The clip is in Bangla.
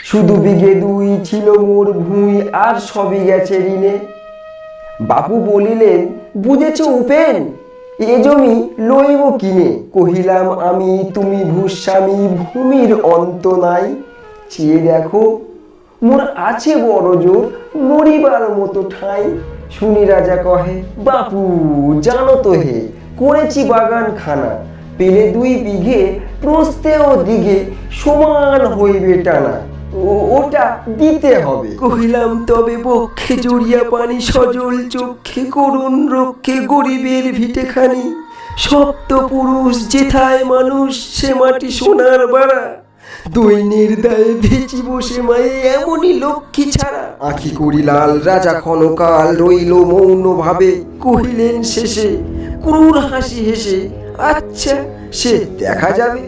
শুধু বিঘে 2 ছিল মোর ভুঁই, আর সবই গেছে ঋণে। বাপু বলিলেন, বুঝেছ উপেন, এ জমি লইব কিনে। কহিলাম আমি, তুমি ভূস্বামী, ভূমির অন্ত নাই। চেয়ে দেখো মোর আছে বড় জোর, মরিবার মতো ঠাঁই। শুনি রাজা কহে, বাপু জানো তো হে, করেছি বাগান খানা। পেলে 2 বিঘে, প্রস্থে ও দিঘে সমান হইবে টানা। ওটা দিতে হবে। কহিলাম, তবে বক্ষে জড়িয়া পানি, সজল চক্ষে করুণ রক্ষে গরিবের ভিটেখানি। সপ্ত পুরুষ যেথায় মানুষ, সে মাটি সোনার বাড়া। দৈন্যের দায়ে ভেচি বসে মায়ে, এমনই লক্ষ্মী ছাড়া। আঁখি করি লাল, রাজা ক্ষণকাল রইল মৌন ভাবে। কহিলেন শেষে ক্রূর হাসি হেসে, আচ্ছা সে দেখা যাবে।